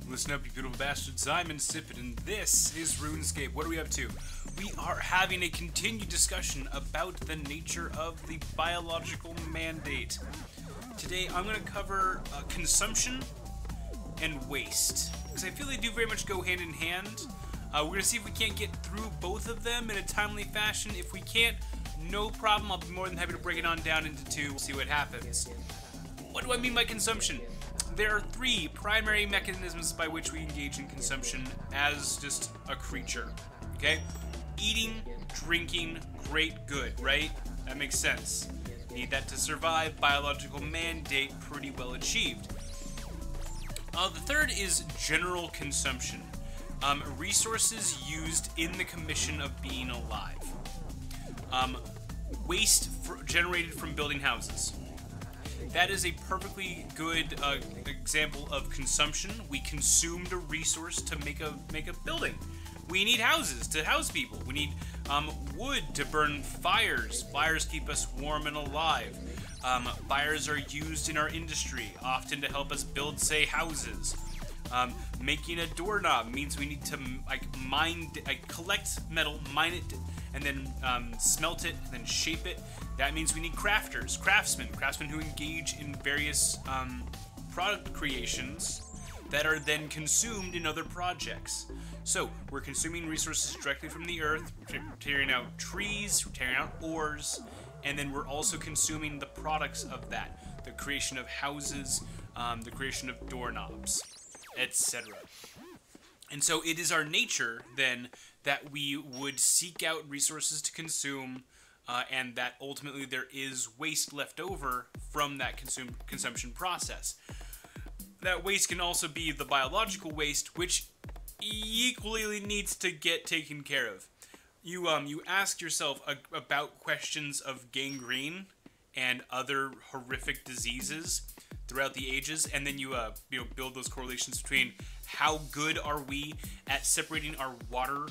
Listen up, you beautiful bastards. I'm Insipid, and this is Runescape. What are we up to? We are having a continued discussion about the nature of the biological mandate. Today, I'm going to cover consumption and waste, because I feel they do very much go hand in hand. We're going to see if we can't get through both of them in a timely fashion. If we can't, no problem. I'll be more than happy to break it on down into two. We'll see what happens. What do I mean by consumption? There are three primary mechanisms by which we engage in consumption as just a creature, okay? Eating, drinking, great, good, right? That makes sense. Need that to survive, biological mandate, pretty well achieved. The third is general consumption. Resources used in the commission of being alive. Waste generated from building houses. That is a perfectly good example of consumption. We consumed a resource to make a building. We need houses to house people. We need wood to burn fires. Fires keep us warm and alive. Fires are used in our industry, often to help us build, say, houses. Making a doorknob means we need to collect metal, mine it, and then smelt it, and then shape it. That means we need crafters, craftsmen who engage in various product creations that are then consumed in other projects. So we're consuming resources directly from the earth, we're tearing out trees, we're tearing out ores, and then we're also consuming the products of that, the creation of houses, the creation of doorknobs, etc. And so it is our nature, then, that we would seek out resources to consume, and that ultimately there is waste left over from that consumption process. That waste can also be the biological waste, which equally needs to get taken care of. You ask yourself about questions of gangrene and other horrific diseases throughout the ages, and then you build those correlations between how good are we at separating our water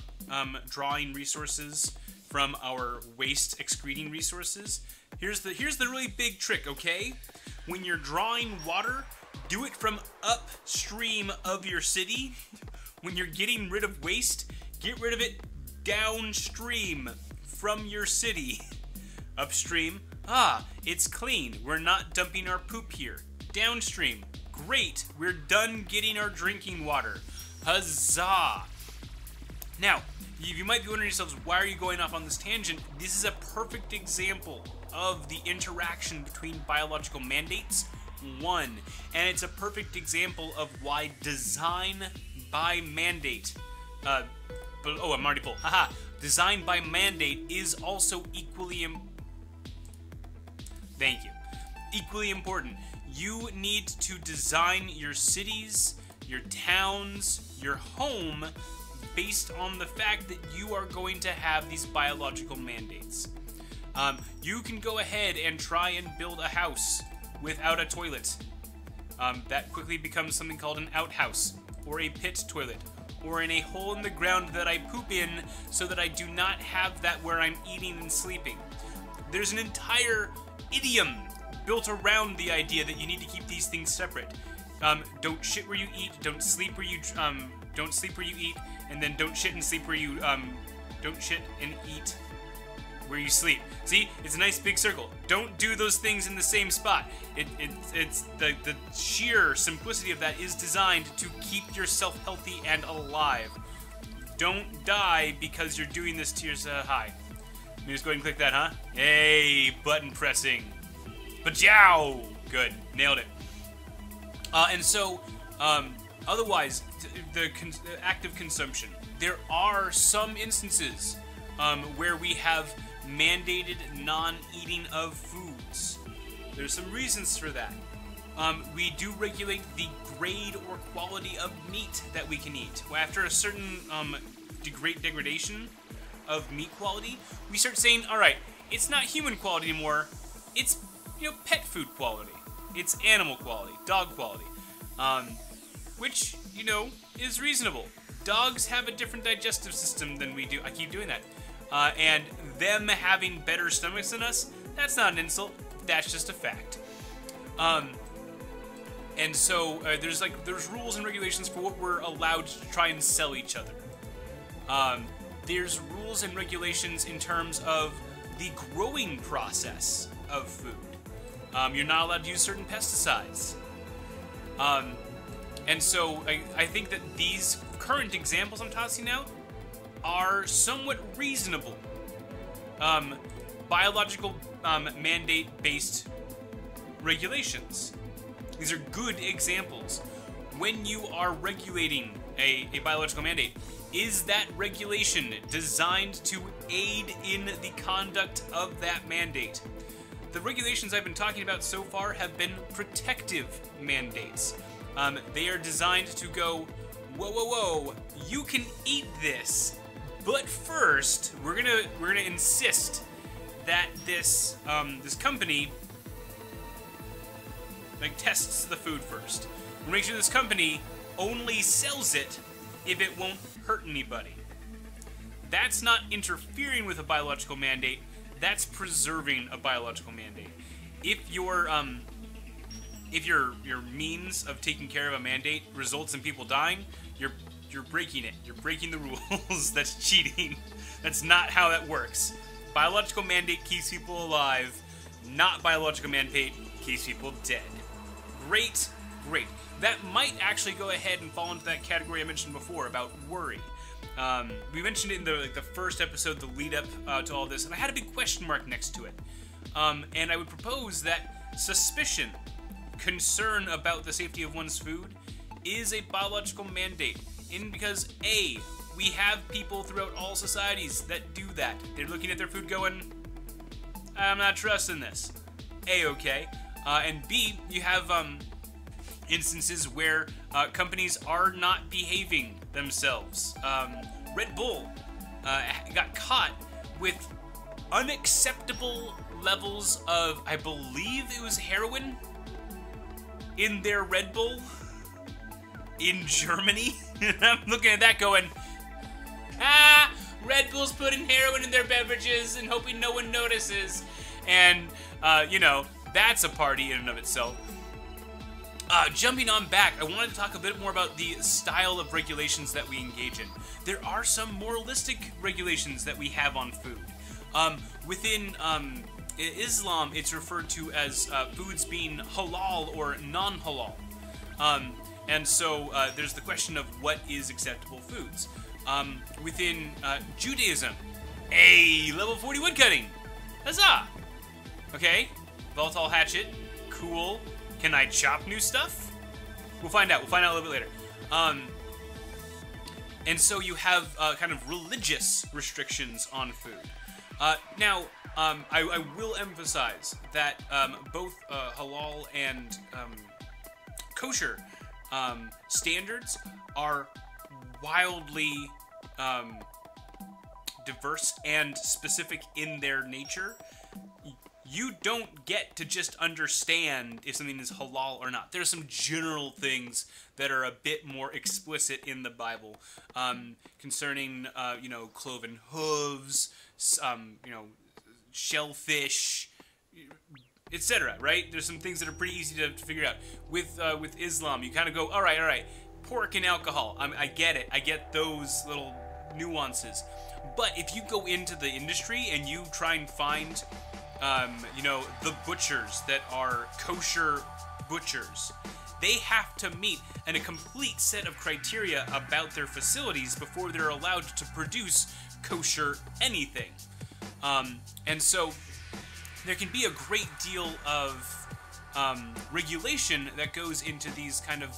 drawing resources from our waste excreting resources. Here's the really big trick, okay? When you're drawing water, do it from upstream of your city. When you're getting rid of waste, get rid of it downstream from your city. Upstream, it's clean. We're not dumping our poop here. Downstream, great. We're done getting our drinking water. Huzzah! Now, you might be wondering yourselves, why are you going off on this tangent? This is a perfect example of the interaction between biological mandates, and it's a perfect example of why design by mandate, I'm already full, haha, design by mandate is also equally important. You need to design your cities, your towns, your home based on the fact that you are going to have these biological mandates. You can go ahead and try and build a house without a toilet. That quickly becomes something called an outhouse, or a pit toilet, or in a hole in the ground that I poop in so that I do not have that where I'm eating and sleeping. There's an entire idiom built around the idea that you need to keep these things separate. Don't shit where you eat, don't sleep where you eat, and then don't shit and sleep where you don't shit and eat where you sleep. See, it's a nice big circle. Don't do those things in the same spot. It's the sheer simplicity of that is designed to keep yourself healthy and alive. Don't die because you're doing this to yourself. Hi. Let me just go ahead and click that, huh? Hey, button pressing. Bajow! Good, nailed it. And so, otherwise, the active consumption. There are some instances where we have mandated non-eating of foods. There's some reasons for that. We do regulate the grade or quality of meat that we can eat. After a certain degradation of meat quality, we start saying, all right, it's not human quality anymore. It's pet food quality. It's animal quality, dog quality, which is reasonable. Dogs have a different digestive system than we do. I keep doing that. And them having better stomachs than us, that's not an insult, that's just a fact. And so there's rules and regulations for what we're allowed to try and sell each other. There's rules and regulations in terms of the growing process of food. You're not allowed to use certain pesticides. And so I think that these current examples I'm tossing out are somewhat reasonable. Biological mandate-based regulations. These are good examples. When you are regulating a biological mandate, is that regulation designed to aid in the conduct of that mandate? The regulations I've been talking about so far have been protective mandates. They are designed to go, whoa, whoa, whoa, you can eat this, but first we're gonna insist that this company tests the food first. We'll make sure this company only sells it if it won't hurt anybody. That's not interfering with a biological mandate. That's preserving a biological mandate. If your means of taking care of a mandate results in people dying, you're breaking it. You're breaking the rules. That's cheating. That's not how that works. Biological mandate keeps people alive. Not biological mandate keeps people dead. Great, great. That might actually go ahead and fall into that category I mentioned before about worry. We mentioned it in the first episode, the lead up to all this, and I had a big question mark next to it. And I would propose that suspicion, concern about the safety of one's food, is a biological mandate. Because A, we have people throughout all societies that do that. They're looking at their food going, I'm not trusting this. A-okay. And B, you have instances where companies are not behaving themselves. Red Bull got caught with unacceptable levels of, I believe it was heroin, in their Red Bull in Germany. And I'm looking at that going, Red Bull's putting heroin in their beverages and hoping no one notices. And, that's a party in and of itself. Jumping on back, I wanted to talk a bit more about the style of regulations that we engage in. There are some moralistic regulations that we have on food. Within Islam, it's referred to as foods being halal or non-halal. And so there's the question of what is acceptable foods. Within Judaism, level 40 woodcutting. Huzzah! Okay, volatile hatchet, cool. Can I chop new stuff? We'll find out. We'll find out a little bit later. And so you have kind of religious restrictions on food. Now, I will emphasize that both halal and kosher standards are wildly diverse and specific in their nature. You don't get to just understand if something is halal or not. There's some general things that are a bit more explicit in the Bible concerning, cloven hooves, shellfish, etc. Right? There's some things that are pretty easy to figure out. With Islam, you kind of go, all right, pork and alcohol. I get it. I get those little nuances. But if you go into the industry and you try and find the butchers that are kosher butchers, they have to meet a complete set of criteria about their facilities before they're allowed to produce kosher anything. And so there can be a great deal of regulation that goes into these kind of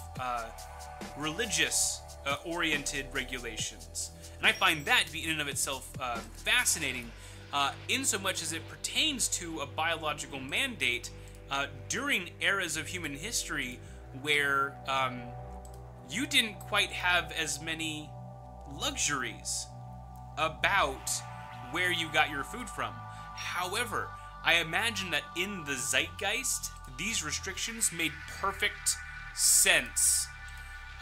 religious oriented regulations. And I find that to be in and of itself fascinating, in so much as it pertains to a biological mandate during eras of human history where you didn't quite have as many luxuries about where you got your food from. However, I imagine that in the zeitgeist, these restrictions made perfect sense.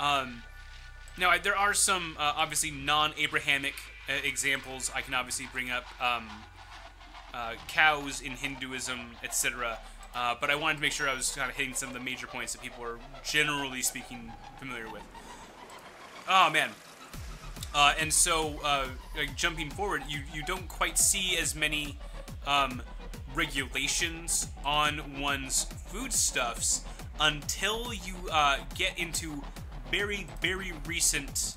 Now, there are some, obviously, non-Abrahamic examples. I can obviously bring up cows in Hinduism, etc. But I wanted to make sure I was kind of hitting some of the major points that people are generally speaking familiar with. Oh, man. And so, like jumping forward, you don't quite see as many regulations on one's foodstuffs until you get into very, very recent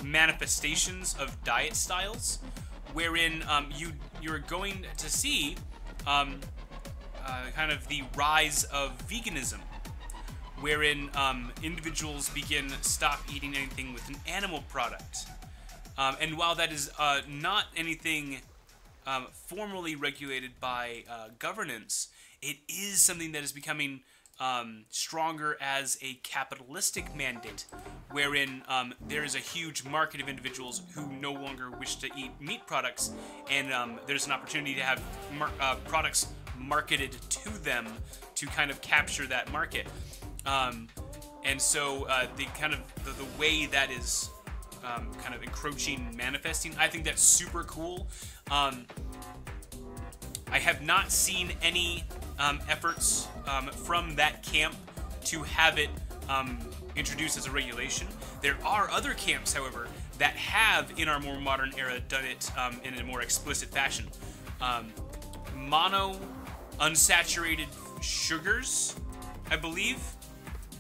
manifestations of diet styles, wherein you're going to see kind of the rise of veganism, wherein individuals stop eating anything with an animal product. And while that is not anything formally regulated by governance, it is something that is becoming stronger as a capitalistic mandate, wherein there is a huge market of individuals who no longer wish to eat meat products, and there's an opportunity to have products marketed to them to kind of capture that market. And so the way that is kind of encroaching, manifesting, I think that's super cool. I have not seen any efforts from that camp to have it introduced as a regulation. There are other camps, however, that have, in our more modern era, done it in a more explicit fashion. Unsaturated sugars, I believe,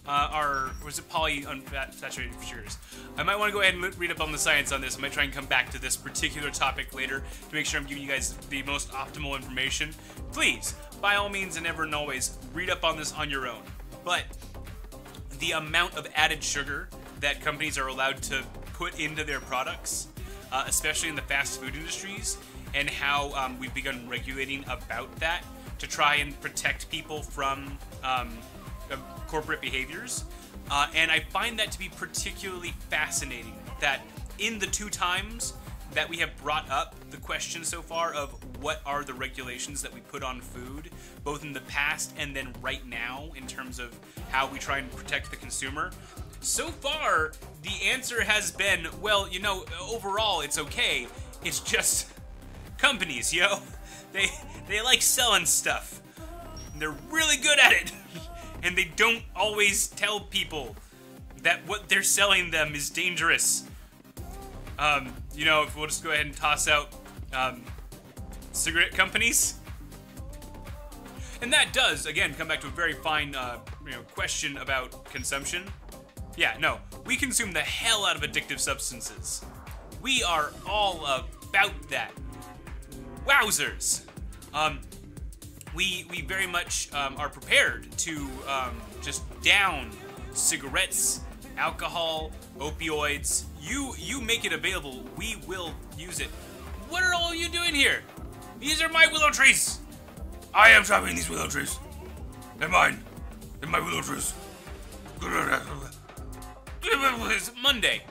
was it polyunsaturated sugars? I might want to go ahead and read up on the science on this. I might try and come back to this particular topic later to make sure I'm giving you guys the most optimal information. Please, by all means and ever and always, read up on this on your own. But the amount of added sugar that companies are allowed to put into their products, especially in the fast food industries, and how we've begun regulating about that to try and protect people from corporate behaviors. And I find that to be particularly fascinating, that in the 2 times that we have brought up the question so far of what are the regulations that we put on food, both in the past and then right now in terms of how we try and protect the consumer, so far the answer has been, well, you know, overall it's okay, it's just companies, yo. They like selling stuff. They're really good at it. And they don't always tell people that what they're selling them is dangerous. You know, if we'll just go ahead and toss out cigarette companies. And that does, again, come back to a very fine question about consumption. Yeah, no, we consume the hell out of addictive substances. We are all about that. Wowzers! We very much are prepared to just down cigarettes, alcohol, opioids. You make it available, we will use it. What are all of you doing here? These are my willow trees! I am chopping these willow trees. They're mine. They're my willow trees. It's Monday.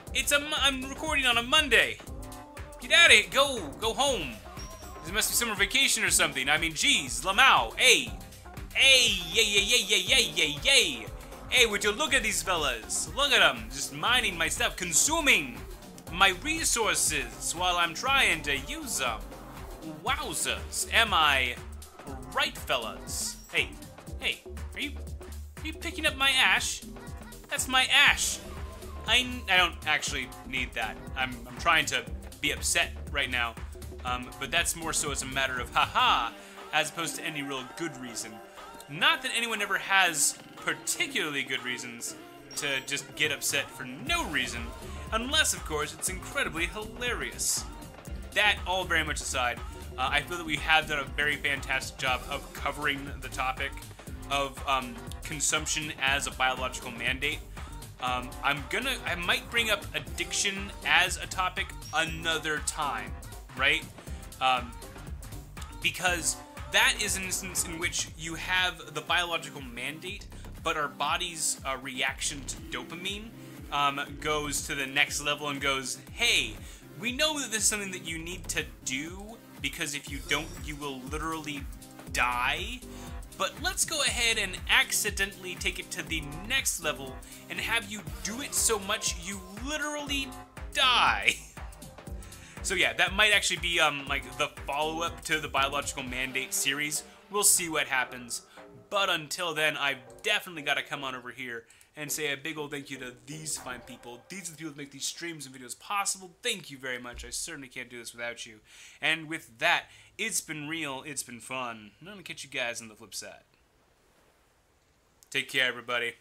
I'm recording on a Monday. Get out of here. Go home. This must be summer vacation or something. I mean, geez, Lamau, hey, yay. Hey, would you look at these fellas? Look at them, just mining my stuff, consuming my resources while I'm trying to use them. Wowzers, am I right, fellas? Hey, are you picking up my ash? That's my ash. I don't actually need that. I'm trying to be upset right now. But that's more so as a matter of haha, as opposed to any real good reason. Not that anyone ever has particularly good reasons to just get upset for no reason, unless, of course, it's incredibly hilarious. That all very much aside, I feel that we have done a very fantastic job of covering the topic of consumption as a biological mandate. I might bring up addiction as a topic another time, right? Because that is an instance in which you have the biological mandate, but our body's reaction to dopamine goes to the next level and goes, hey, we know that this is something that you need to do, because if you don't, you will literally die. But let's go ahead and accidentally take it to the next level and have you do it so much you literally die. So yeah, that might actually be like the follow-up to the biological mandate series. We'll see what happens. But until then, I've definitely got to come on over here and say a big old thank you to these fine people. These are the people that make these streams and videos possible. Thank you very much. I certainly can't do this without you. And with that, it's been real. It's been fun. I'm going to catch you guys on the flip side. Take care, everybody.